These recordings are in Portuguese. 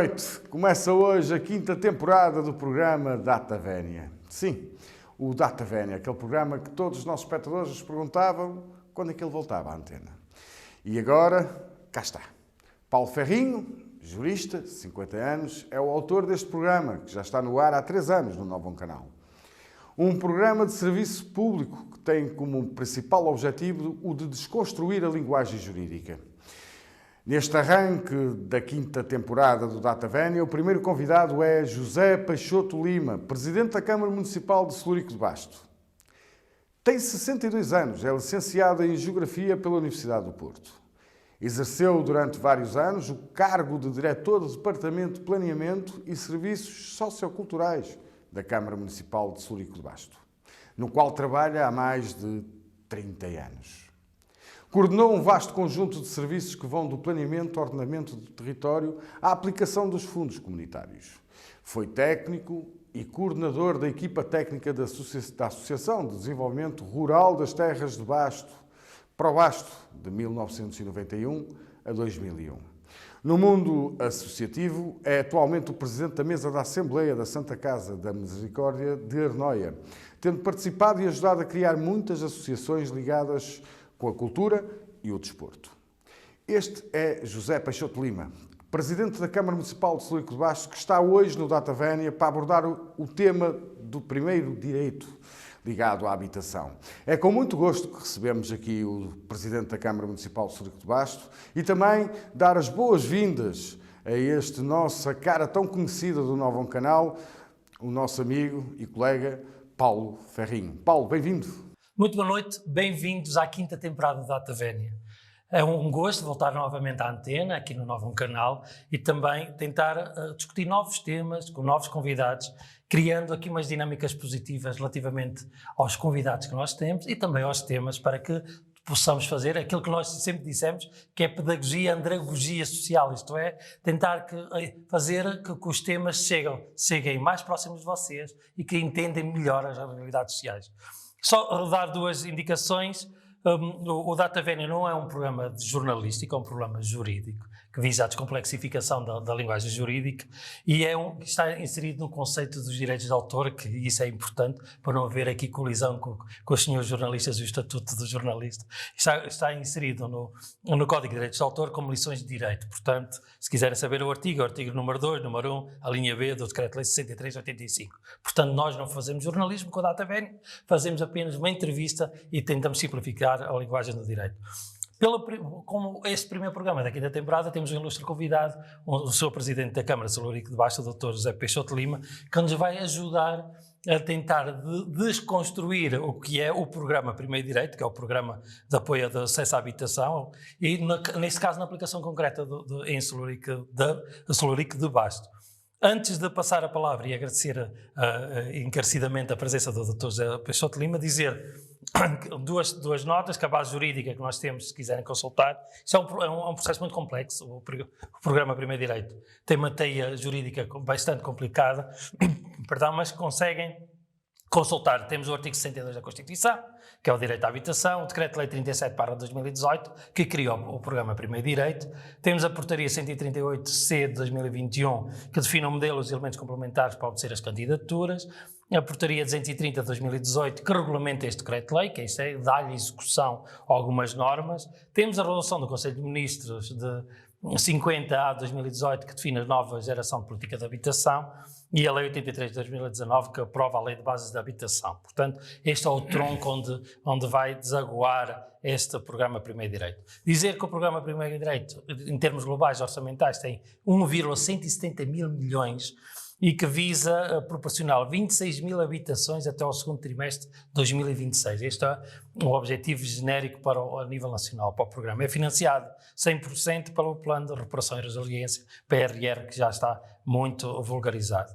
noite. Começa hoje a 5ª temporada do programa Data Vénia. Sim, o Data Vénia, aquele programa que todos os nossos espectadores nos perguntavam quando é que ele voltava à antena. E agora, cá está. Paulo Ferrinho, jurista, 50 anos, é o autor deste programa, que já está no ar há 3 anos no Novo Canal. Um programa de serviço público que tem como principal objetivo o de desconstruir a linguagem jurídica. Neste arranque da 5ª temporada do Data Vénia, o primeiro convidado é José Peixoto Lima, presidente da Câmara Municipal de Celurico de Basto. Tem 62 anos, é licenciado em Geografia pela Universidade do Porto. Exerceu durante vários anos o cargo de diretor do Departamento de Planeamento e Serviços Socioculturais da Câmara Municipal de Celurico de Basto, no qual trabalha há mais de 30 anos. Coordenou um vasto conjunto de serviços que vão do planeamento, ordenamento do território à aplicação dos fundos comunitários. Foi técnico e coordenador da equipa técnica da Associação de Desenvolvimento Rural das Terras de Basto, ProBasto, de 1991 a 2001. No mundo associativo, é atualmente o presidente da mesa da Assembleia da Santa Casa da Misericórdia de Arnoia, tendo participado e ajudado a criar muitas associações ligadas com a cultura e o desporto. Este é José Peixoto Lima, presidente da Câmara Municipal de Celurico de Basto, que está hoje no Data Vénia para abordar o tema do primeiro direito ligado à habitação. É com muito gosto que recebemos aqui o presidente da Câmara Municipal de Celurico de Basto e também dar as boas-vindas a este nossa cara tão conhecida do Novo Canal, o nosso amigo e colega Paulo Ferrinho. Paulo, bem-vindo. Muito boa noite, bem-vindos à 5ª temporada da Data Vénia. É um gosto voltar novamente à antena, aqui no Novo Canal, e também tentar discutir novos temas, com novos convidados, criando aqui umas dinâmicas positivas relativamente aos convidados que nós temos e também aos temas, para que possamos fazer aquilo que nós sempre dissemos, que é pedagogia, andragogia social, isto é, tentar fazer que os temas cheguem mais próximos de vocês e que entendem melhor as realidades sociais. Só dar 2 indicações. O Data Vénia não é um programa jornalístico, é um programa jurídico que visa a descomplexificação da linguagem jurídica e está inserido no conceito dos direitos de autor, que isso é importante para não haver aqui colisão com os senhores jornalistas e o Estatuto do Jornalista. Está inserido no Código de Direitos de Autor como lições de direito. Portanto, se quiserem saber o artigo número 2, número 1, a linha B do Decreto-Lei 63/85. Portanto, nós não fazemos jornalismo com a Data Vénia, fazemos apenas uma entrevista e tentamos simplificar a linguagem do direito. Como este primeiro programa da 5ª temporada, temos um ilustre convidado, o Sr. Presidente da Câmara de Celurico de Basto, o Dr. José Peixoto Lima, que nos vai ajudar a tentar desconstruir o que é o programa Primeiro Direito, que é o programa de apoio de acesso à habitação, e neste caso na aplicação concreta em Celurico de Basto. Antes de passar a palavra e agradecer encarecidamente a presença do Dr. José Peixoto Lima, dizer duas notas, que a base jurídica que nós temos, se quiserem consultar, isso é um processo muito complexo. O programa Primeiro Direito tem uma teia jurídica bastante complicada, perdão, mas conseguem consultar. Temos o artigo 62 da Constituição, que é o direito à habitação, o Decreto-Lei 37/2018, que criou o programa Primeiro Direito. Temos a Portaria 138/C de 2021, que define o modelo e os elementos complementares para obter as candidaturas. A Portaria 230 de 2018, que regulamenta este Decreto-Lei, que é dá-lhe execução a algumas normas. Temos a Resolução do Conselho de Ministros de 50A de 2018, que define a nova geração de política de habitação, e a Lei 83 de 2019, que aprova a Lei de Bases da Habitação. Portanto, este é o tronco onde vai desaguar este programa Primeiro Direito. Dizer que o programa Primeiro Direito, em termos globais orçamentais, tem 1,170 mil milhões e que visa proporcionar 26 mil habitações até ao segundo trimestre de 2026. Este é o objetivo genérico a nível nacional para o programa. É financiado 100% pelo Plano de Recuperação e Resiliência, PRR, que já está muito vulgarizado.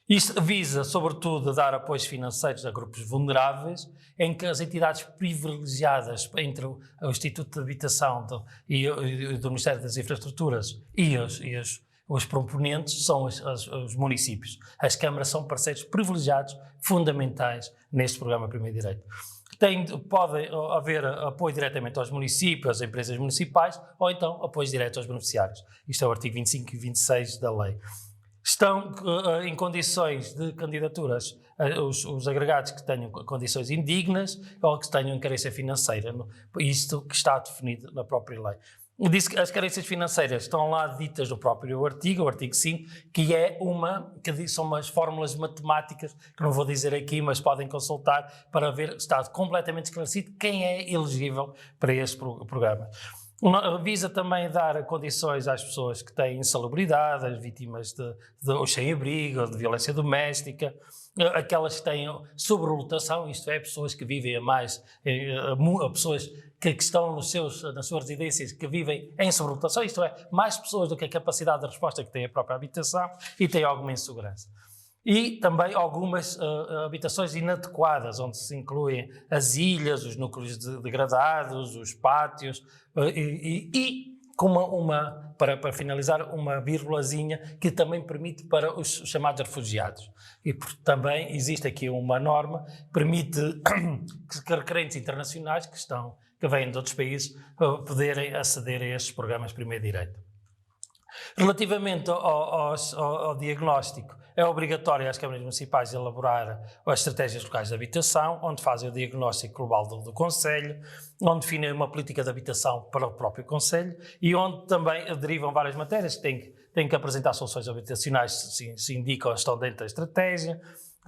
Isto visa, sobretudo, dar apoios financeiros a grupos vulneráveis, em que as entidades privilegiadas entre o Instituto de Habitação e do Ministério das Infraestruturas e os proponentes são os municípios. As câmaras são parceiros privilegiados, fundamentais, neste programa Primeiro Direito. pode haver apoio diretamente aos municípios, às empresas municipais, ou então apoio direto aos beneficiários. Isto é o artigo 25 e 26 da lei. Estão em condições de candidaturas os agregados que tenham condições indignas ou que tenham carência financeira. Isto que está definido na própria lei. Diz que as carências financeiras estão lá ditas no próprio artigo, o artigo 5, que são umas fórmulas matemáticas, que não vou dizer aqui, mas podem consultar para ver, está completamente esclarecido quem é elegível para este programa. Visa também dar condições às pessoas que têm insalubridade, às vítimas de sem-abrigo, de violência doméstica, aquelas que têm sobrelotação, isto é, pessoas que vivem a mais, pessoas que estão nas suas residências que vivem em sobrelotação, isto é, mais pessoas do que a capacidade de resposta que tem a própria habitação e têm alguma insegurança. E também algumas habitações inadequadas, onde se incluem as ilhas, os núcleos degradados, os pátios e para finalizar, uma vírgulazinha que também permite para os chamados refugiados. E também existe aqui uma norma que permite que requerentes internacionais que vêm de outros países poderem aceder a estes programas de primeiro direito. Relativamente ao diagnóstico, é obrigatório às câmaras municipais elaborar as estratégias locais de habitação, onde fazem o diagnóstico global do Concelho, onde definem uma política de habitação para o próprio Concelho e onde também derivam várias matérias que têm que apresentar soluções habitacionais se indicam, estão dentro da estratégia,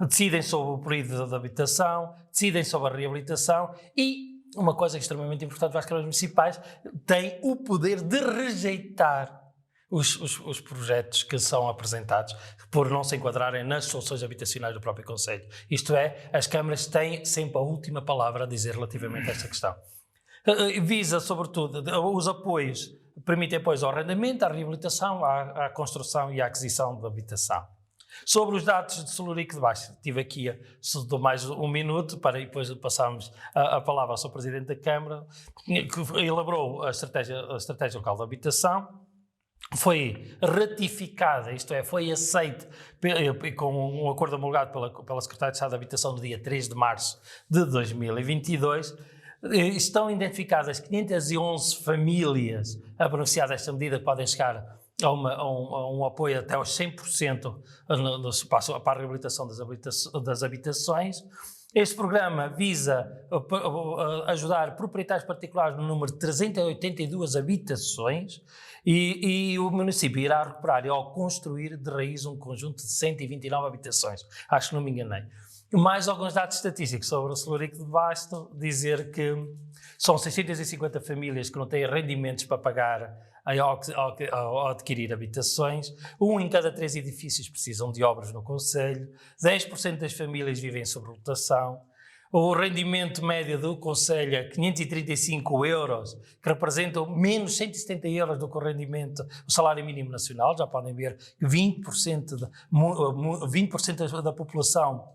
decidem sobre o período de habitação, decidem sobre a reabilitação e uma coisa extremamente importante para as câmaras municipais, têm o poder de rejeitar os projetos que são apresentados por não se enquadrarem nas soluções habitacionais do próprio Concelho. Isto é, as câmaras têm sempre a última palavra a dizer relativamente a esta questão. Visa, sobretudo, os apoios, permitem apoios ao arrendamento, à reabilitação, à construção e à aquisição de habitação. Sobre os dados de Celurico de Basto, tive aqui, se dou mais um minuto, para depois passarmos a palavra ao Sr. Presidente da Câmara, que elaborou a estratégia local de habitação. Foi ratificada, isto é, foi aceite com um acordo homologado pela Secretaria de Estado de Habitação no dia 3 de março de 2022. Estão identificadas 511 famílias a beneficiar desta medida, que podem chegar a um apoio até aos 100% para a reabilitação das habitações. Este programa visa ajudar proprietários particulares no número de 382 habitações e o município irá recuperar ou construir de raiz um conjunto de 129 habitações. Acho que não me enganei. Mais alguns dados estatísticos sobre o Celurico de Basto, dizer que são 650 famílias que não têm rendimentos para pagar ao adquirir habitações, 1 em cada 3 edifícios precisam de obras no Concelho, 10% das famílias vivem em sobrelotação, o rendimento médio do Concelho é 535 euros, que representam menos 170 euros do que o salário mínimo nacional. Já podem ver que 20% da população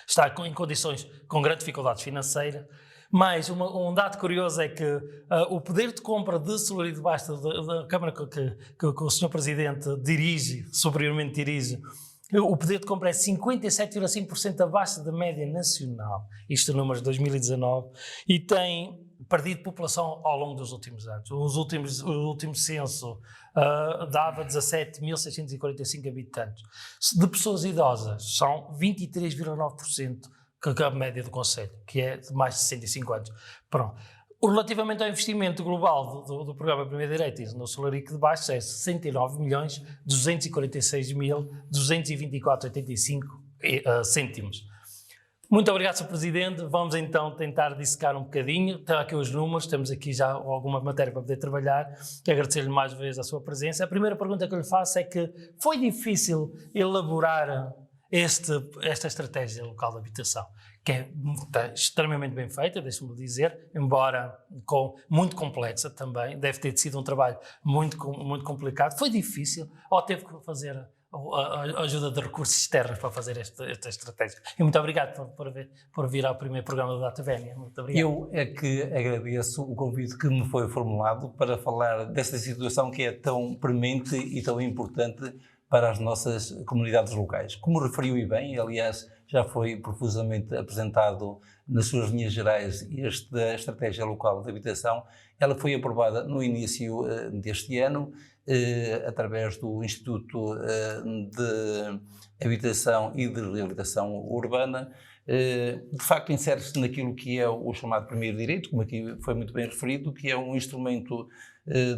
está em condições com grande dificuldade financeira. Mas um dado curioso é que o poder de compra de Celurico de Basto, da Câmara que o Sr. Presidente superiormente dirige, o poder de compra é 57,5% abaixo da média nacional, isto é números de 2019, e tem perdido população ao longo dos últimos anos. O último censo dava 17.645 habitantes. De pessoas idosas, são 23,9%. Que é a média do Concelho, que é de mais de 65 anos. Pronto. Relativamente ao investimento global do programa Primeiro Direito no Celurico de Basto, é 69.246.224,85 cêntimos. Muito obrigado, Sr. Presidente. Vamos então tentar dissecar um bocadinho. Estão aqui os números, temos aqui já alguma matéria para poder trabalhar. Agradecer-lhe mais uma vez a sua presença. A primeira pergunta que eu lhe faço é que foi difícil elaborar esta estratégia local de habitação, que está extremamente bem feita, deixe-me dizer, embora muito complexa também, deve ter sido um trabalho muito complicado. Foi difícil, ou teve que fazer a ajuda de recursos externos para fazer esta estratégia. E muito obrigado por vir ao primeiro programa do Data Vénia. Muito obrigado. Eu é que agradeço o convite que me foi formulado para falar desta situação que é tão premente e tão importante para as nossas comunidades locais. Como referiu e bem, aliás, já foi profusamente apresentado nas suas linhas gerais esta estratégia local de habitação. Ela foi aprovada no início deste ano, através do Instituto de Habitação e de Reabilitação Urbana. De facto, insere-se naquilo que é o chamado primeiro direito, como aqui foi muito bem referido, que é um instrumento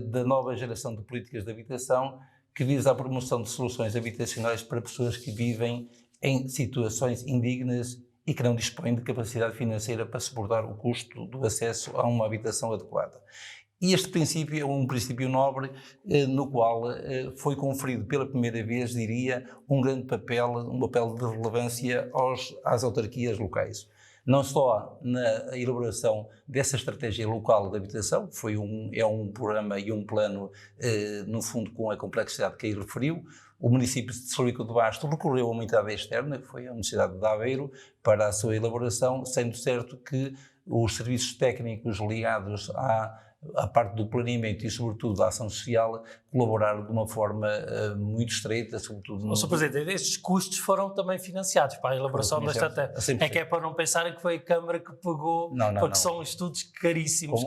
da nova geração de políticas de habitação que visa a promoção de soluções habitacionais para pessoas que vivem em situações indignas e que não dispõem de capacidade financeira para suportar o custo do acesso a uma habitação adequada. E este princípio é um princípio nobre no qual foi conferido pela primeira vez, diria, um grande papel, um papel de relevância às autarquias locais. Não só na elaboração dessa estratégia local de habitação, é um programa e um plano, no fundo, com a complexidade que aí referiu. O município de Celurico de Basto recorreu a uma entidade externa, que foi a Universidade de Aveiro, para a sua elaboração, sendo certo que os serviços técnicos ligados à parte do planeamento e, sobretudo, da ação social, colaboraram de uma forma muito estreita, sobretudo... Sr. Presidente, estes custos foram também financiados para a elaboração da estratégia. É que é para não pensarem que foi a Câmara que pagou, porque são estudos caríssimos.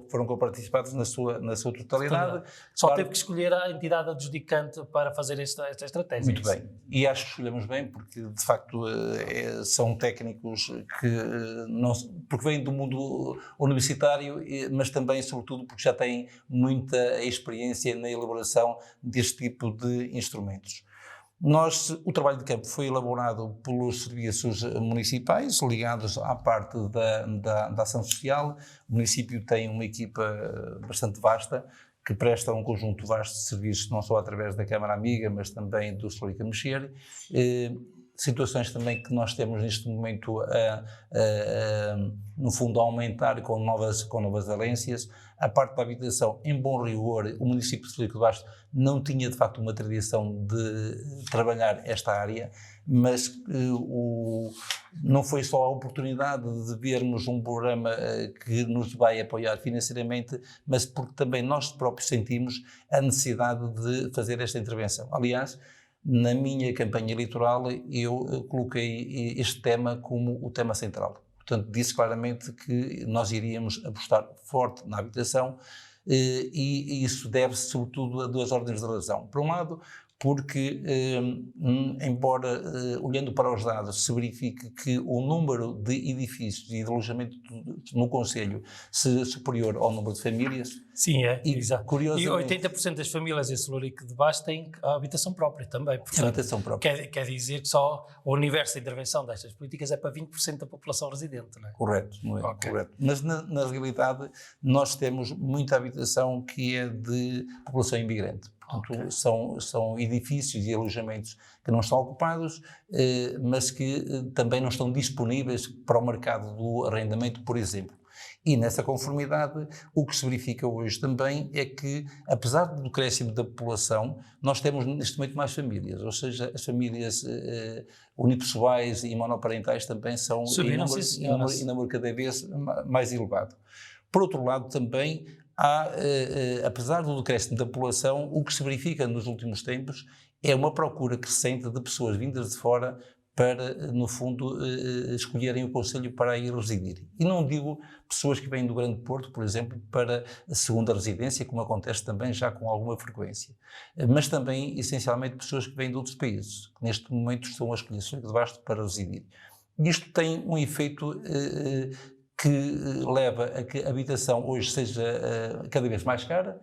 Foram coparticipados na sua totalidade. Só teve que escolher a entidade adjudicante para fazer esta estratégia. Muito bem. E acho que escolhemos bem, porque, de facto, são técnicos porque vêm do mundo universitário, mas também, sobretudo, porque já têm muita experiência na elaboração deste tipo de instrumentos. O trabalho de campo foi elaborado pelos serviços municipais ligados à parte da ação social. O município tem uma equipa bastante vasta que presta um conjunto vasto de serviços, não só através da Câmara Amiga, mas também do Celurico Mexer. Situações também que nós temos neste momento no fundo, a aumentar com novas valências. A parte da habitação, em bom rigor, o município de Celurico de Basto não tinha, de facto, uma tradição de trabalhar esta área, mas não foi só a oportunidade de vermos um programa que nos vai apoiar financeiramente, mas porque também nós próprios sentimos a necessidade de fazer esta intervenção. Aliás, na minha campanha eleitoral, eu coloquei este tema como o tema central. Portanto, disse claramente que nós iríamos apostar forte na habitação e isso deve-se, sobretudo, a duas ordens de razão. Por um lado, porque, embora, olhando para os dados, se verifique que o número de edifícios e de alojamento no concelho seja superior ao número de famílias. Sim, exato. Curiosamente, e 80% das famílias em Celurico de Basto têm a habitação própria também. Portanto, habitação própria. Quer dizer que só o universo de intervenção destas políticas é para 20% da população residente, não é? Correto, não é? Okay. Correto. Mas na realidade nós temos muita habitação que é de população imigrante. Portanto, são edifícios e alojamentos que não estão ocupados, mas que também não estão disponíveis para o mercado do arrendamento, por exemplo. E nessa conformidade, o que se verifica hoje também é que, apesar do crescimento da população, nós temos neste momento mais famílias, ou seja, as famílias unipessoais e monoparentais também são em número cada vez mais elevado. Por outro lado, também apesar do decréscimo da população, o que se verifica nos últimos tempos é uma procura crescente de pessoas vindas de fora para, no fundo, escolherem o concelho para ir residir. E não digo pessoas que vêm do Grande Porto, por exemplo, para a segunda residência, como acontece também já com alguma frequência, mas também, essencialmente, pessoas que vêm de outros países, que neste momento estão a escolher Celurico de Basto para residir. E isto tem um efeito que leva a que a habitação hoje seja cada vez mais cara,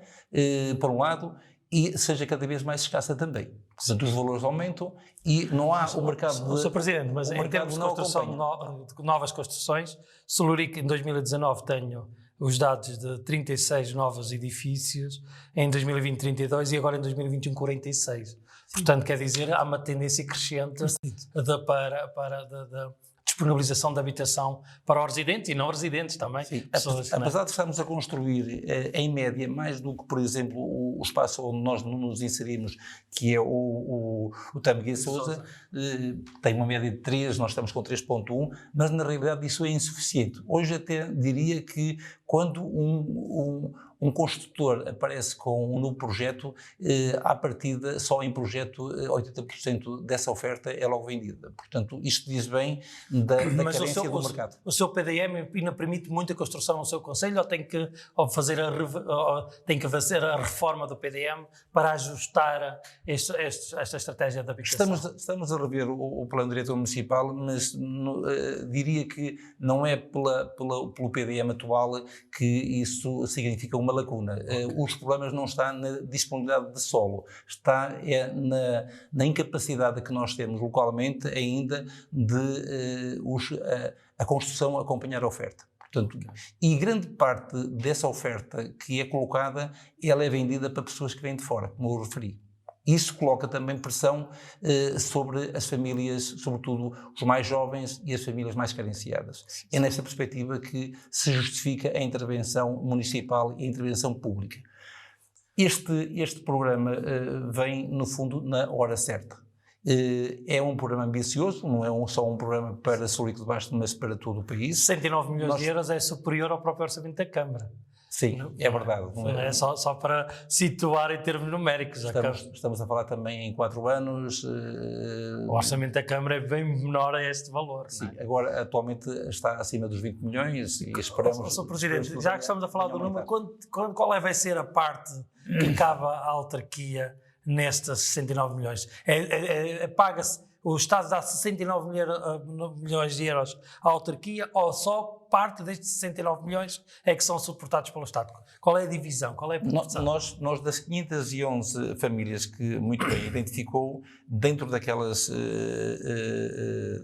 por um lado, e seja cada vez mais escassa também. Portanto, os valores aumentam e não há o mercado... Sr. Presidente, mas em termos de construção de novas construções, Celurico em 2019 tenho os dados de 36 novos edifícios, em 2020 32 e agora em 2021 46. Portanto, quer dizer, há uma tendência crescente da disponibilização de habitação para os residentes e não residentes também. Sim, apesar de estarmos a construir, em média, mais do que, por exemplo, o espaço onde nós nos inserimos, que é o Tâmega Sousa, tem uma média de 3, nós estamos com 3.1, mas na realidade isso é insuficiente. Hoje até diria que quando um construtor aparece com um novo projeto, à partida, só em projeto, 80% dessa oferta é logo vendida. Portanto, isto diz bem da carência do mercado. O seu PDM ainda permite muita construção no seu concelho ou tem que fazer a reforma do PDM para ajustar esta estratégia de habitação? Estamos a rever o plano diretor municipal, mas diria que não é pelo PDM atual que isso significa uma lacuna. Os problemas não estão na disponibilidade de solo, está na incapacidade que nós temos localmente ainda de a construção acompanhar a oferta. Portanto, e grande parte dessa oferta que é colocada, ela é vendida para pessoas que vêm de fora, como eu referi. Isso coloca também pressão sobre as famílias, sobretudo os mais jovens e as famílias mais carenciadas. É nessa perspectiva que se justifica a intervenção municipal e a intervenção pública. Este programa vem, no fundo, na hora certa. É um programa ambicioso, não é só um programa para Sourico de Basto, mas para todo o país. 69 milhões de euros é superior ao próprio orçamento da Câmara. Sim, é verdade. Não é só para situar em termos numéricos. Estamos a falar também em 4 anos. O orçamento da Câmara é bem menor a este valor. Sim, agora atualmente está acima dos 20 milhões e esperamos... Sr. Presidente, já que estamos a falar do número, qual vai ser a parte que cabe à autarquia nestes 69 milhões? Paga-se, o Estado dá 69 milhões de euros à autarquia ou só parte destes 69 milhões é que são suportados pelo Estado? Qual é a divisão? Qual é a proporção? Nós das 511 famílias que muito bem identificou, dentro daquelas,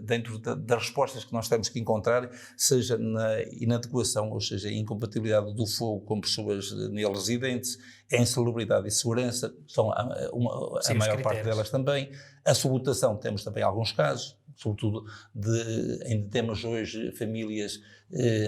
dentro das respostas que nós temos que encontrar, seja na inadequação, ou seja, a incompatibilidade do fogo com pessoas nele residentes, a insalubridade e segurança, são a maior parte delas também. A sobrelotação, temos também alguns casos, sobretudo ainda temos hoje famílias,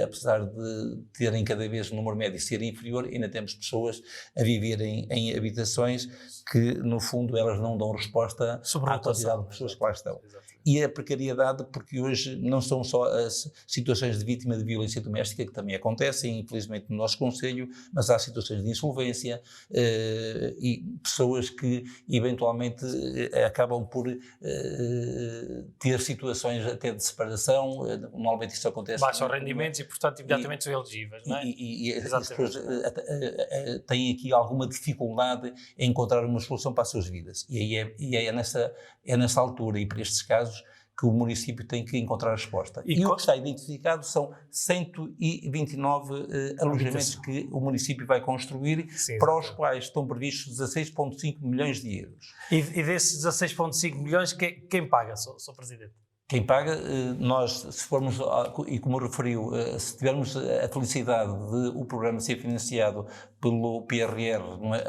apesar de terem cada vez um número médio ser inferior, ainda temos pessoas a viverem em habitações que, no fundo, elas não dão resposta à quantidade de pessoas que lá estão. Exatamente. E a precariedade, porque hoje não são só as situações de vítima de violência doméstica, que também acontecem, infelizmente, no nosso concelho, mas há situações de insolvência e pessoas que, eventualmente, acabam por ter situações até de separação. Normalmente isso acontece... Baixos rendimentos e, portanto, imediatamente são elegíveis, não é? E as pessoas têm aqui alguma dificuldade em encontrar uma solução para as suas vidas. E é nessa altura e para estes casos que o município tem que encontrar a resposta. E o que está identificado são 129 alojamentos que o município vai construir, para os quais estão previstos 16,5 milhões de euros. E desses 16,5 milhões, quem paga, Sr. Presidente? Quem paga, nós, se formos, e como referiu, se tivermos a felicidade de o programa ser financiado pelo PRR,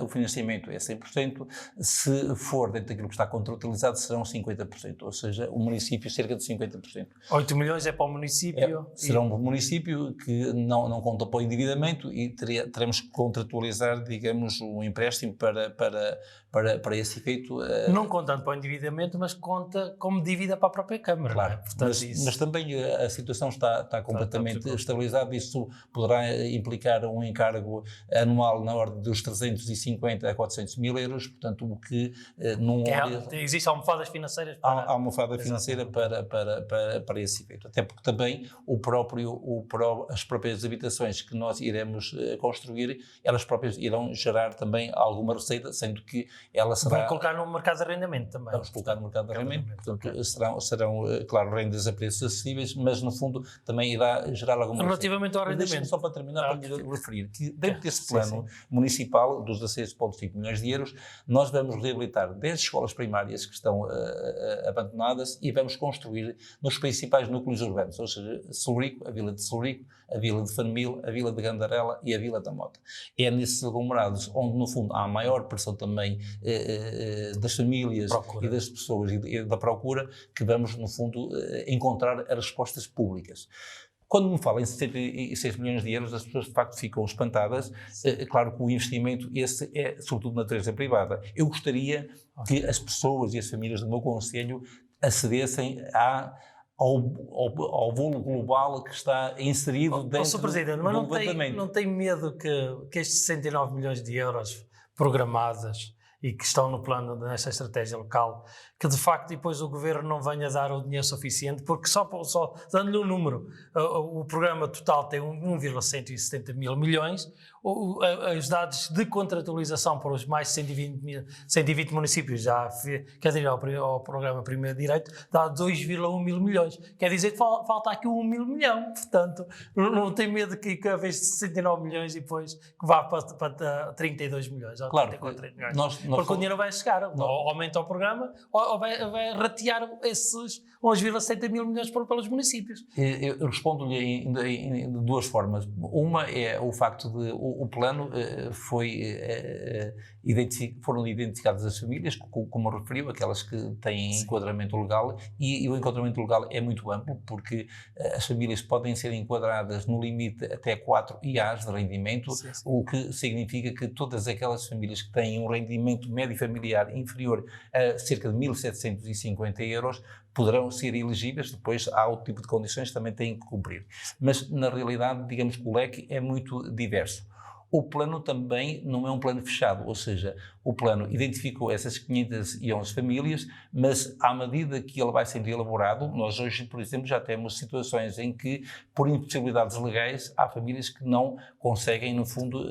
o financiamento é 100%, se for dentro daquilo que está contratualizado serão 50%, ou seja, o município cerca de 50%. 8 milhões é para o município? Será um município que não conta para o endividamento e teremos que contratualizar, digamos, um empréstimo para esse efeito. Não contando para o endividamento, mas conta como dívida para a própria Câmara. Claro, portanto, mas também a situação está completamente estabilizada. Isso poderá implicar um encargo anual na ordem dos 350 a 400 mil euros, portanto, o que não... Existem almofadas financeiras para... Há almofada financeira para esse efeito, até porque também as próprias habitações que nós iremos construir, elas próprias irão gerar também alguma receita, sendo que ela será... Vão colocar no mercado de arrendamento também. Vamos colocar no mercado de arrendamento, portanto, serão claro, rendas a preços acessíveis, mas no fundo também irá gerar alguma... Relativamente ao arrendamento. Deixa-me só para terminar, para lhe referir que dentro desse plano municipal dos 16,5 milhões de euros, nós vamos reabilitar 10 escolas primárias que estão abandonadas e vamos construir nos principais núcleos urbanos, ou seja, Sourico, a Vila de Sourico, a Vila de Fanmil, a Vila de Gandarela e a Vila da Mota. É nesses aglomerados onde, no fundo, há a maior pressão também das famílias e das pessoas e da procura, que vamos, no fundo, encontrar as respostas públicas. Quando me falam em 66 milhões de euros, as pessoas de facto ficam espantadas. Claro que o investimento esse é sobretudo na natureza privada. Eu gostaria que as pessoas e as famílias do meu concelho acedessem ao bolo global que está inserido dentro Sr. Presidente, do mas levantamento. não tem medo que estes 69 milhões de euros programados e que estão no plano nesta estratégia local, que de facto depois o Governo não venha dar o dinheiro suficiente, porque só dando-lhe um número, o programa total tem 1,170 mil milhões, os dados de contratualização para os mais de 120 municípios, quer dizer, ao programa Primeiro Direito, dá 2,1 mil milhões. Quer dizer que falta aqui 1 mil milhão, portanto, não tem medo que a vez de 69 milhões e depois que vá para 32 milhões, ou Claro, 34 milhões. Porque o dinheiro vai chegar, ou aumenta o programa, ou vai ratear esses 11,70 mil milhões pelos municípios. Eu respondo-lhe de duas formas. Uma é o facto de o plano foram identificadas as famílias, como referiu, aquelas que têm enquadramento legal, e o enquadramento legal é muito amplo, porque as famílias podem ser enquadradas no limite até 4 IAs de rendimento, o que significa que todas aquelas famílias que têm um rendimento médio familiar inferior a cerca de 1.750 euros poderão ser elegíveis. Depois há outro tipo de condições que também têm que cumprir. Mas, na realidade, digamos que o leque é muito diverso. O plano também não é um plano fechado, ou seja, o plano identificou essas 511 famílias, mas à medida que ele vai sendo elaborado, nós hoje, por exemplo, já temos situações em que, por impossibilidades legais, há famílias que não conseguem, no fundo,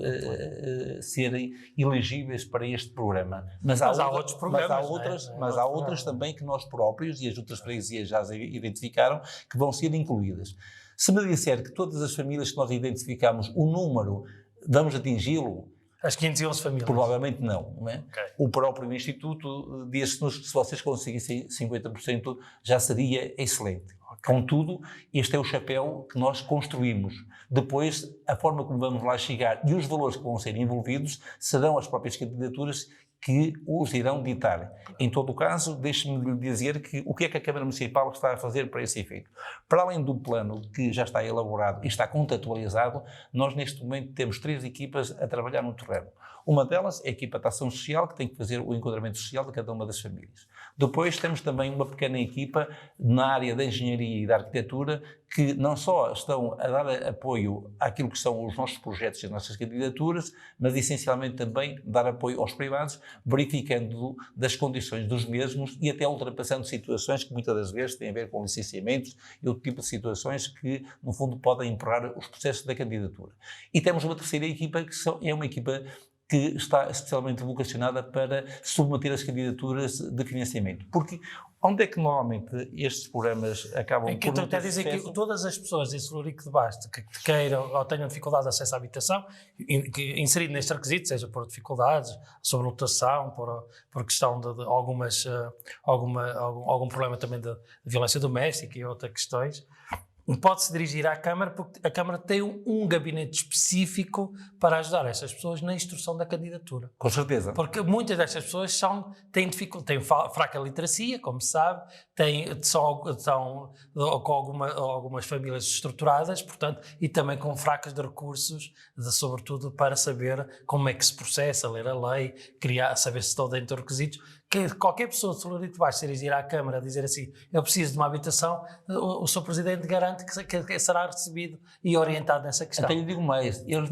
serem elegíveis para este programa. Mas há outros programas, mas há outras também que nós próprios e as outras freguesias já identificaram que vão ser incluídas. Se me disser que todas as famílias que nós identificamos, o número, vamos atingi-lo? As 511 famílias? Provavelmente não, não é? Okay. O próprio Instituto disse-nos que se vocês conseguissem 50% já seria excelente. Okay. Contudo, este é o chapéu que nós construímos. Depois, a forma como vamos lá chegar e os valores que vão ser envolvidos serão as próprias candidaturas que os irão ditar. Em todo o caso, deixe-me dizer que o que é que a Câmara Municipal está a fazer para esse efeito. Para além do plano que já está elaborado e está contratualizado, nós neste momento temos 3 equipas a trabalhar no terreno. Uma delas é a equipa de ação social, que tem que fazer o enquadramento social de cada uma das famílias. Depois temos também uma pequena equipa na área da engenharia e da arquitetura, que não só estão a dar apoio àquilo que são os nossos projetos e as nossas candidaturas, mas essencialmente também dar apoio aos privados, verificando das condições dos mesmos e até ultrapassando situações que muitas das vezes têm a ver com licenciamentos e outro tipo de situações que, no fundo, podem emperrar os processos da candidatura. E temos uma terceira equipa, que é uma equipa que está especialmente vocacionada para submeter as candidaturas de financiamento. Porque onde é que normalmente estes programas acabam por... Então, quer dizer que todas as pessoas desse Lurico de Basto que queiram ou tenham dificuldade de acesso à habitação, inserido neste requisito, seja por dificuldades, sobre lotação, por questão de algum problema também de violência doméstica e outras questões, pode-se dirigir à Câmara, porque a Câmara tem um gabinete específico para ajudar essas pessoas na instrução da candidatura. Com certeza. Porque muitas destas pessoas têm fraca literacia, como se sabe, são com algumas famílias estruturadas, portanto, e também com fracas de recursos, sobretudo para saber como é que se processa, ler a lei, saber se estão dentro dos requisitos. Que qualquer pessoa de Lurico de Basto se dirigir à Câmara a dizer assim, eu preciso de uma habitação, o Sr. Presidente garante que será recebido e orientado nessa questão. Até lhe digo mais, eles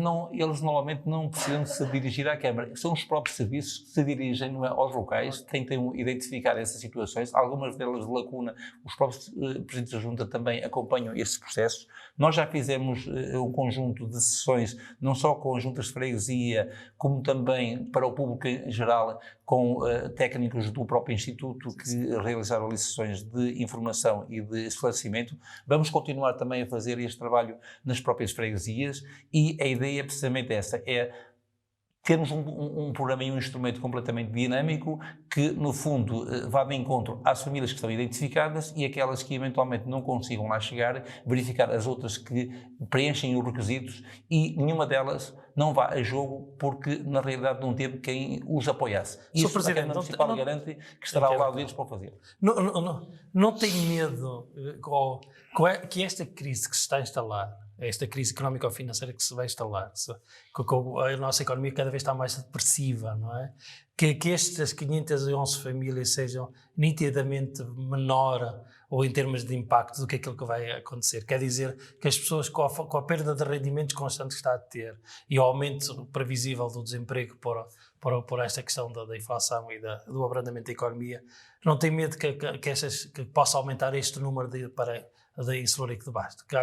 normalmente não precisam de se dirigir à Câmara, são os próprios serviços que se dirigem aos locais, tentam identificar essas situações, algumas delas de lacuna, os próprios Presidentes da Junta também acompanham esses processos. Nós já fizemos um conjunto de sessões, não só com as juntas de freguesia, como também para o público em geral, com técnicos do próprio Instituto que realizaram sessões de informação e de esclarecimento. Vamos continuar também a fazer este trabalho nas próprias freguesias e a ideia é precisamente essa, é termos um programa e um instrumento completamente dinâmico que, no fundo, vá de encontro às famílias que estão identificadas e aquelas que eventualmente não consigam lá chegar, verificar as outras que preenchem os requisitos e nenhuma delas não vá a jogo porque, na realidade, não teve quem os apoiasse. Isso a Câmara Municipal garante que estará ao lado deles para o fazer. Não tem medo que esta crise que se está a instalar esta crise económico-financeira que se vai instalar, a nossa economia cada vez está mais depressiva, não é? Que estas 511 famílias sejam nitidamente menor ou em termos de impacto do que aquilo que vai acontecer. Quer dizer que as pessoas com a perda de rendimentos constante que está a ter e o aumento previsível do desemprego por esta questão da inflação e do abrandamento da economia, não tem medo que possa aumentar este número de insularico de basto, que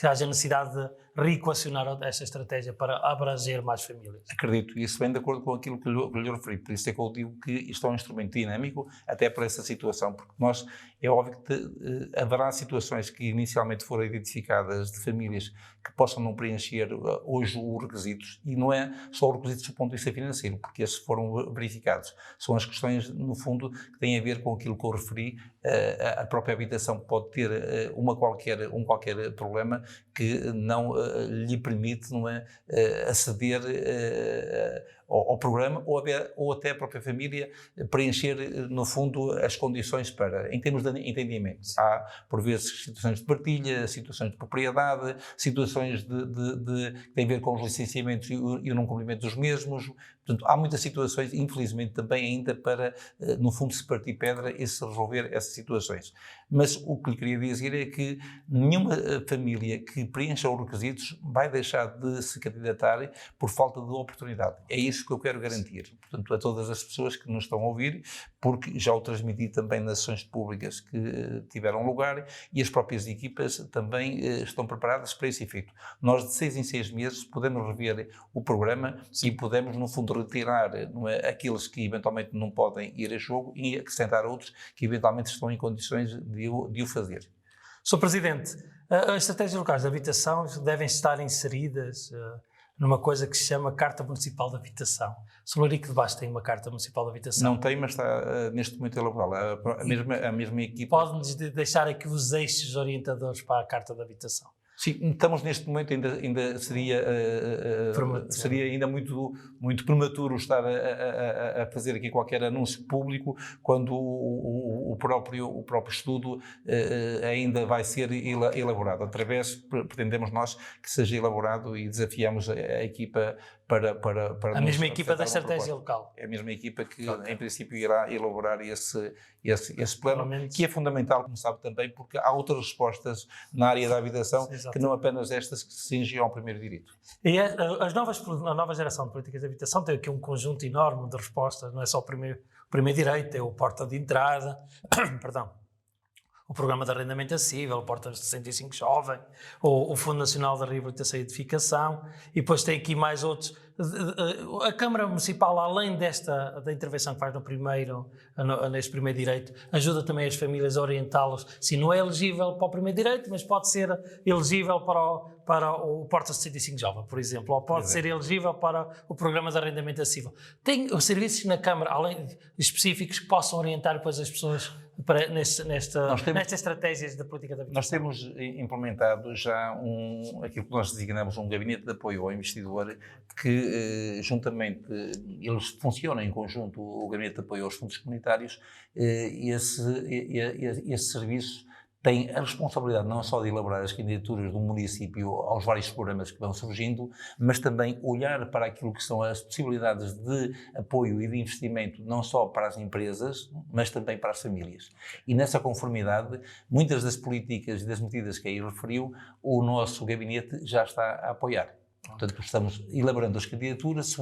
haja necessidade de reequacionar esta estratégia para abranger mais famílias. Acredito, isso vem de acordo com aquilo que lhe referi, por isso é que eu digo que isto é um instrumento dinâmico, até para essa situação, porque é óbvio que haverá situações que inicialmente foram identificadas de famílias que possam não preencher hoje os requisitos, e não é só os requisitos do ponto de vista financeiro, porque esses foram verificados. São as questões, no fundo, que têm a ver com aquilo que eu referi, a própria habitação pode ter um qualquer problema que não lhe permite, não é, aceder ao programa ou até a própria família preencher, no fundo, as condições para, em termos de entendimento. Há, por vezes, situações de partilha, situações de propriedade, situações que têm a ver com os licenciamentos e o não cumprimento dos mesmos. Portanto, há muitas situações, infelizmente, também ainda para, no fundo, se partir pedra e se resolver essas situações. Mas o que lhe queria dizer é que nenhuma família que preencha os requisitos vai deixar de se candidatar por falta de oportunidade. É isso que eu quero garantir. Portanto, a todas as pessoas que nos estão a ouvir, porque já o transmiti também nas sessões públicas que tiveram lugar e as próprias equipas também estão preparadas para esse efeito. Nós, de 6 em 6 meses, podemos rever o programa e podemos, no fundo, retirar aqueles que eventualmente não podem ir a jogo e acrescentar outros que eventualmente estão em condições de o fazer. Sr. Presidente, as estratégias locais de habitação devem estar inseridas numa coisa que se chama Carta Municipal de Habitação. Solarico de Basto tem uma Carta Municipal de Habitação? Não tem, mas está neste momento a elaborá-la. A mesma equipa... Pode-nos deixar aqui os eixos orientadores para a Carta de Habitação? Sim, estamos neste momento, ainda seria ainda muito prematuro estar a fazer aqui qualquer anúncio público quando o próprio estudo ainda vai ser elaborado. Pretendemos nós que seja elaborado e desafiamos a equipa para a mesma equipa da estratégia local. É a mesma equipa que, em princípio, irá elaborar esse plano, que é fundamental, como sabe também, porque há outras respostas na área da habitação que não apenas estas que se cingem ao primeiro direito. E a nova geração de políticas de habitação tem aqui um conjunto enorme de respostas, não é só o primeiro direito, é o porta de entrada, perdão, o Programa de Arrendamento Acessível, o Porta 65 Jovem, o Fundo Nacional de Reabilitação e Edificação, e depois tem aqui mais outros. A Câmara Municipal, além da intervenção que faz neste primeiro direito, ajuda também as famílias a orientá-los, se não é elegível para o primeiro direito, mas pode ser elegível para o Porta 65 Jovem, por exemplo, ou pode ser elegível para o Programa de Arrendamento Acessível. Tem os serviços na Câmara, além específicos, que possam orientar depois as pessoas nestas estratégias da política de habitação. Nós temos implementado já aquilo que nós designamos um gabinete de apoio ao investidor, que juntamente, eles funcionam em conjunto, o gabinete de apoio aos fundos comunitários, e esse serviço tem a responsabilidade não só de elaborar as candidaturas do município aos vários programas que vão surgindo, mas também olhar para aquilo que são as possibilidades de apoio e de investimento, não só para as empresas, mas também para as famílias. E nessa conformidade, muitas das políticas e das medidas que aí referiu, o nosso gabinete já está a apoiar. Portanto, estamos elaborando as candidaturas,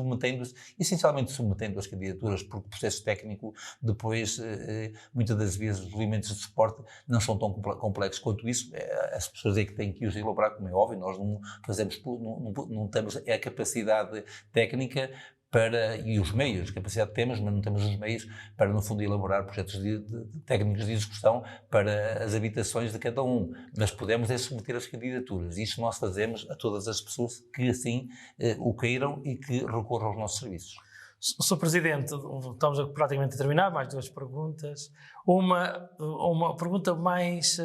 essencialmente submetendo as candidaturas, porque o processo técnico, depois, muitas das vezes, os elementos de suporte não são tão complexos quanto isso. As pessoas é que têm que os elaborar, como é óbvio, nós não temos a capacidade técnica e os meios, capacidade temos, mas não temos os meios para, no fundo, elaborar projetos técnicos de execução para as habitações de cada um. Mas podemos submeter as candidaturas. Isso nós fazemos a todas as pessoas que assim o queiram e que recorram aos nossos serviços. Sr. Presidente, estamos praticamente a terminar, mais 2 perguntas. Uma pergunta mais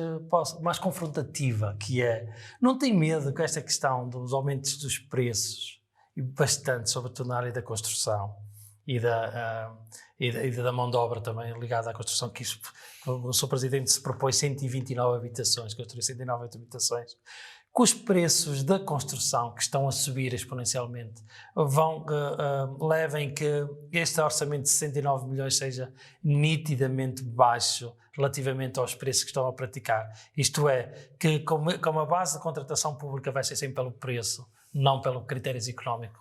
confrontativa, que é, não tem medo com esta questão dos aumentos dos preços, e bastante, sobretudo na área da construção e da mão de obra também ligada à construção, que o Sr. Presidente se propôs 129 habitações, construir 109 habitações. que os preços da construção, que estão a subir exponencialmente, levem que este orçamento de 69 milhões seja nitidamente baixo relativamente aos preços que estão a praticar. Isto é, que como a base de contratação pública vai ser sempre pelo preço, não pelo critérios económicos,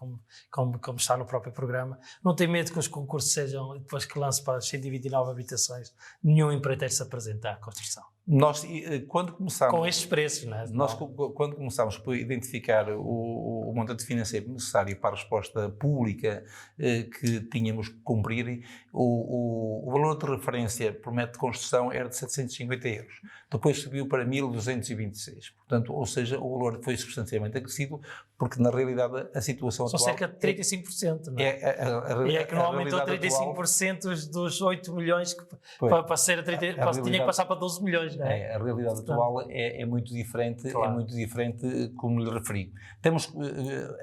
como está no próprio programa, não tem medo que os concursos sejam, depois que lance para as 129 habitações, nenhum empreiteiro se apresenta à construção. Nós, quando começámos... Com estes preços, não é? Nós, quando começámos por identificar o montante financeiro necessário para a resposta pública que tínhamos que cumprir, o valor de referência por metro de construção era de 750 euros. Depois subiu para 1.226. Portanto, ou seja, o valor foi substancialmente acrescido, porque na realidade a situação atual... São cerca de 35%, não é? E é que não aumentou 35% dos 8 milhões que para ser a 30, tinha que passar para 12 milhões. A realidade atual é muito diferente, claro. É muito diferente, como lhe referi. Estamos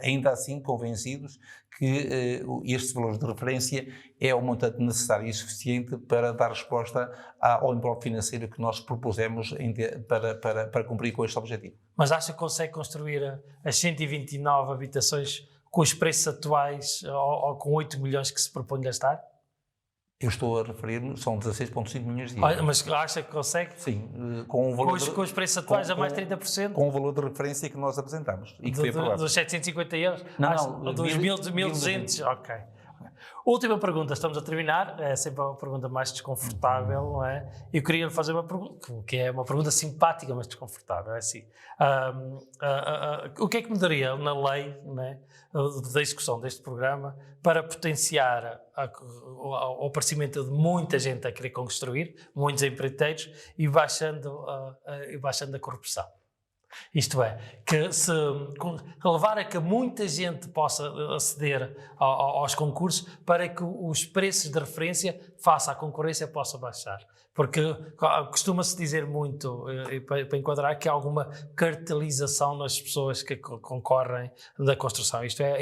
ainda assim convencidos que este valor de referência é o montante necessário e suficiente para dar resposta ao envelope financeiro que nós propusemos para cumprir com este objetivo. Mas acha que consegue construir as 129 habitações com os preços atuais ou com 8 milhões que se propõe gastar? Eu estou a referir-me, são 16,5 milhões de euros. Mas acha que consegue? Sim, com o valor com os preços atuais a mais 30%? Com o valor de referência que nós apresentamos e que foi aprovado. Dos 750 euros? Não, dos 1.200? Ok. Última pergunta, estamos a terminar, é sempre a pergunta mais desconfortável, não é? Eu queria lhe fazer uma pergunta, que é uma pergunta simpática, mas desconfortável, é assim. O que é que mudaria na lei, não é, da execução deste programa para potenciar o aparecimento de muita gente a querer construir, muitos empreiteiros, e baixando a corrupção? Isto é, que se levar a que muita gente possa aceder aos concursos para que os preços de referência face à concorrência possam baixar. Porque costuma-se dizer muito, para enquadrar, que há alguma cartelização nas pessoas que concorrem da construção. Isto é,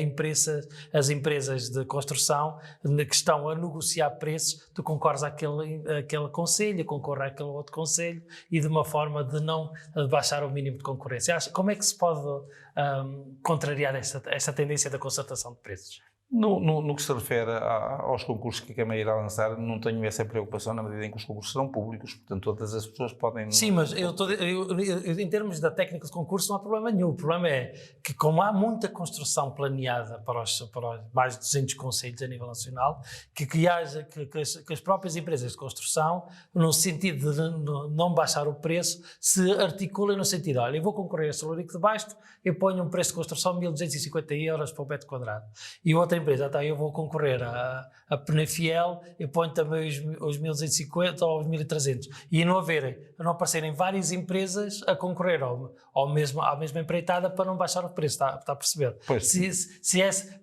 as empresas de construção que estão a negociar preços, tu concorres àquele conselho, concorre àquele outro conselho, e de uma forma de não baixar o mínimo de concorrência. Como é que se pode contrariar esta tendência da concertação de preços? No que se refere aos concursos que a Câmara irá lançar, não tenho essa preocupação na medida em que os concursos serão públicos, portanto todas as pessoas podem... Sim, mas em termos da técnica de concurso não há problema nenhum. O problema é que, como há muita construção planeada para os mais de 200 concelhos a nível nacional, que as próprias empresas de construção, no sentido de não baixar o preço, se articulem no sentido, olha, eu vou concorrer a Salórico de Basto, eu ponho um preço de construção de 1.250 euros para o metro quadrado. E outra empresa, então eu vou concorrer à Penafiel, eu ponho também os 1.250 ou os 1.300. E não aparecerem várias empresas a concorrer à mesma empreitada para não baixar o preço, está a perceber? Pois.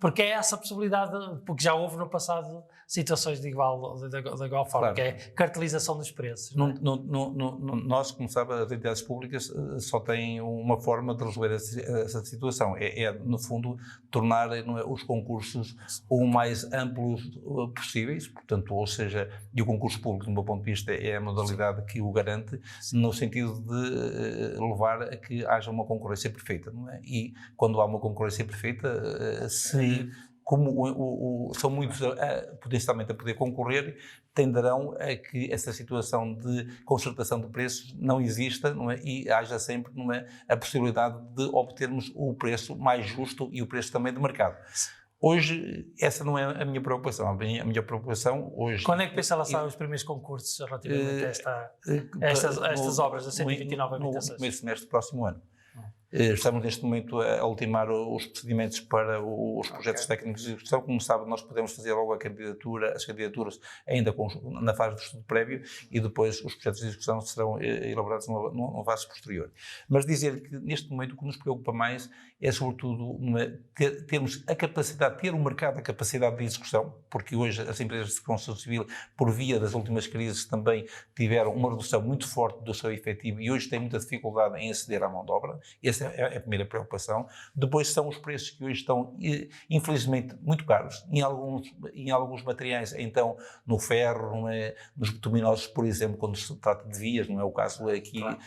Porque é essa possibilidade, porque já houve no passado situações de igual forma, claro. Que é cartelização dos preços. Nós, como sabe, as entidades públicas só têm uma forma de resolver essa situação, no fundo, tornar os concursos o mais amplos possíveis, portanto, ou seja, e o concurso público, do meu ponto de vista, é a modalidade que o garante, no sentido de levar a que haja uma concorrência perfeita, não é? E quando há uma concorrência perfeita, como são muitos potencialmente a poder concorrer, tenderão a que essa situação de concertação de preços não exista, não é? E haja sempre, não é, a possibilidade de obtermos o preço mais justo e o preço também de mercado. Hoje, essa não é a minha preocupação. A minha preocupação hoje... Quando é que pensa lançar os primeiros concursos relativamente a estas obras, a 129 habitações? No primeiro semestre do próximo ano. Estamos neste momento a ultimar os procedimentos para os projetos técnicos de execução. Como sabe, nós podemos fazer logo as candidaturas ainda na fase do estudo prévio, e depois os projetos de execução serão elaborados numa fase posterior. Mas dizer que neste momento o que nos preocupa mais é sobretudo termos a capacidade, ter o mercado a capacidade de execução, porque hoje as empresas de construção civil, por via das últimas crises, também tiveram uma redução muito forte do seu efetivo e hoje têm muita dificuldade em aceder à mão de obra. Essa é a primeira preocupação. Depois são os preços que hoje estão, infelizmente, muito caros. Em alguns materiais, então, no ferro, não é, nos bituminosos, por exemplo, quando se trata de vias, não é o caso aqui, claro,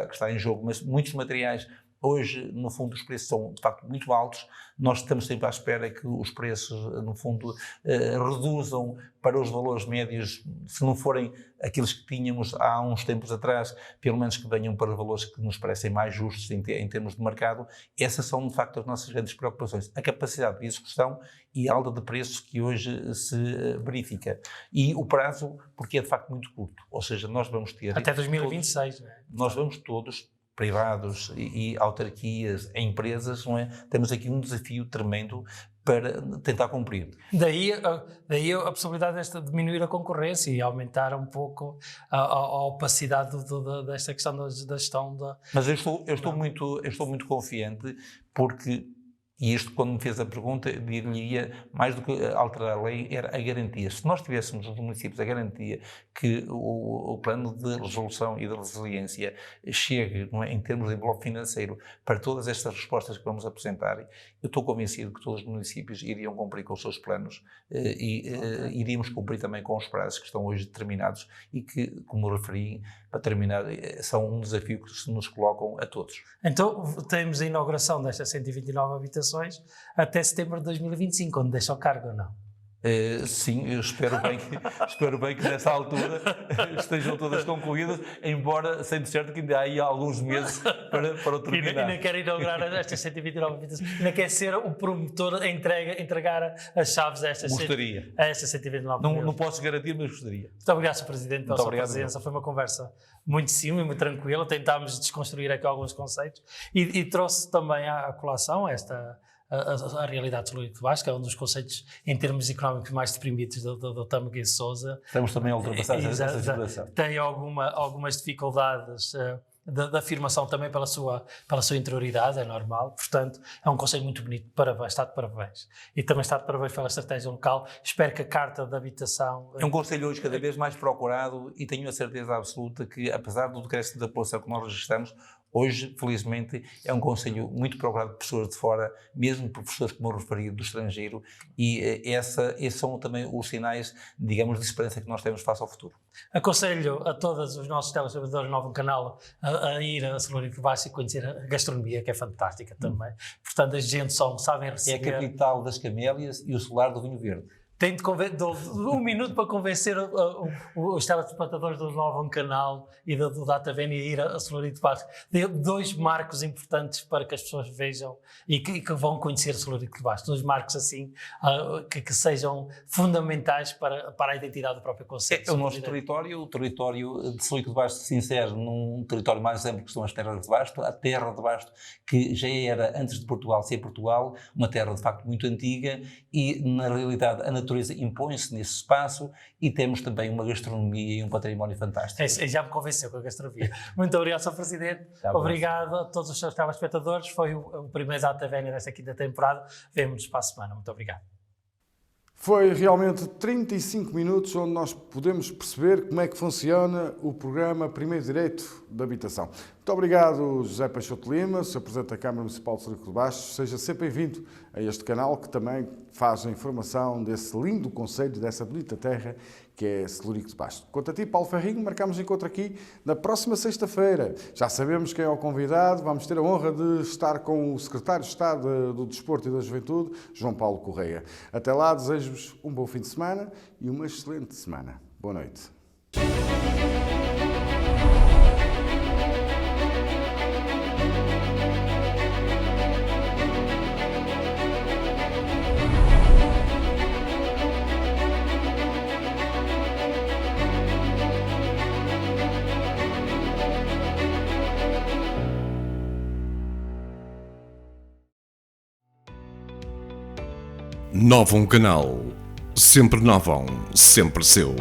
que está em jogo, mas muitos materiais Hoje, no fundo, os preços são, de facto, muito altos. Nós estamos sempre à espera que os preços, no fundo, reduzam para os valores médios, se não forem aqueles que tínhamos há uns tempos atrás, pelo menos que venham para valores que nos parecem mais justos em termos de mercado. Essas são, de facto, as nossas grandes preocupações. A capacidade de execução e a alta de preços que hoje se verifica. E o prazo, porque é, de facto, muito curto. Ou seja, nós vamos ter... Até 2026, não é? Nós vamos todos, privados e autarquias, empresas, não é? Temos aqui um desafio tremendo para tentar cumprir. Daí a possibilidade de diminuir a concorrência e aumentar um pouco a opacidade desta questão da gestão da... Mas eu estou muito confiante, porque, e isto quando me fez a pergunta, diria, mais do que alterar a lei, era a garantia. Se nós tivéssemos nos municípios a garantia que o plano de resolução e de resiliência chegue, não é, em termos de envelope financeiro para todas estas respostas que vamos apresentar, eu estou convencido que todos os municípios iriam cumprir com os seus planos e iríamos cumprir também com os prazos que estão hoje determinados e que, como referi, para terminar, são um desafio que se nos colocam a todos. Então, temos a inauguração destas 129 habitações até setembro de 2025, onde deixa o cargo ou não? Sim, eu espero bem que nessa altura estejam todas concluídas, embora sendo certo que ainda há aí alguns meses para o terminar. Ainda quer inaugurar estas 129 habitações, ainda quer ser o promotor a entregar as chaves a estas 129 não posso garantir, mas gostaria. Muito obrigado, Sr. Presidente, pela sua presença. Foi uma conversa muito simples e muito tranquila. Tentámos desconstruir aqui alguns conceitos e trouxe também à colação a realidade do Celúrico de Baixo, que é um dos conceitos em termos económicos mais deprimidos do Dr. Miguel Sousa. Estamos também a ultrapassar essa situação. Tem algumas dificuldades de afirmação também pela sua interioridade, é normal. Portanto, é um conceito muito bonito. Parabéns, está de parabéns. E também está de parabéns pela estratégia local. Espero que a Carta de Habitação... É um conselho hoje cada vez mais procurado e tenho a certeza absoluta que, apesar do decréscimo da população que nós registramos, hoje, felizmente, é um conselho muito procurado por pessoas de fora, mesmo por pessoas, como eu referi, do estrangeiro, e esses são também os sinais, digamos, de esperança que nós temos face ao futuro. Aconselho a todos os nossos telespectadores do novo canal a ir a Celúrico de Baixo e conhecer a gastronomia, que é fantástica também. Portanto, as gente só sabem receber... É a capital das camélias e o solar do vinho verde. Tenho um minuto para convencer os telespectadores do novo canal e do DataVenue a ir a Celúrico de Baixo. Dois marcos importantes para que as pessoas vejam e que vão conhecer Celúrico de Baixo. Dois marcos assim que sejam fundamentais para a identidade do próprio conceito. É o nosso território, o território de Celúrico de Basto se insere num território mais amplo que são as terras de Basto, a terra de Basto que já era, antes de Portugal ser Portugal, uma terra de facto muito antiga e na realidade a natureza impõe-se nesse espaço e temos também uma gastronomia e um património fantástico. Já me convenceu com a gastronomia. Muito obrigado, Sr. Presidente. Obrigado a todos os seus telespectadores. Foi o primeiro DataVenue desta quinta temporada. Vemo-nos para a semana. Muito obrigado. Foi realmente 35 minutos onde nós podemos perceber como é que funciona o programa Primeiro Direito de Habitação. Muito obrigado, José Peixoto Lima, Sr. Presidente da Câmara Municipal de Celúrico de Baixo. Seja sempre bem-vindo a este canal que também faz a informação desse lindo concelho, dessa bonita terra que é Celúrico de Baixo. Quanto a ti, Paulo Ferrinho, marcamos encontro aqui na próxima sexta-feira. Já sabemos quem é o convidado. Vamos ter a honra de estar com o Secretário de Estado do Desporto e da Juventude, João Paulo Correia. Até lá, desejo-vos um bom fim de semana e uma excelente semana. Boa noite. Novum Canal. Sempre novão, sempre seu.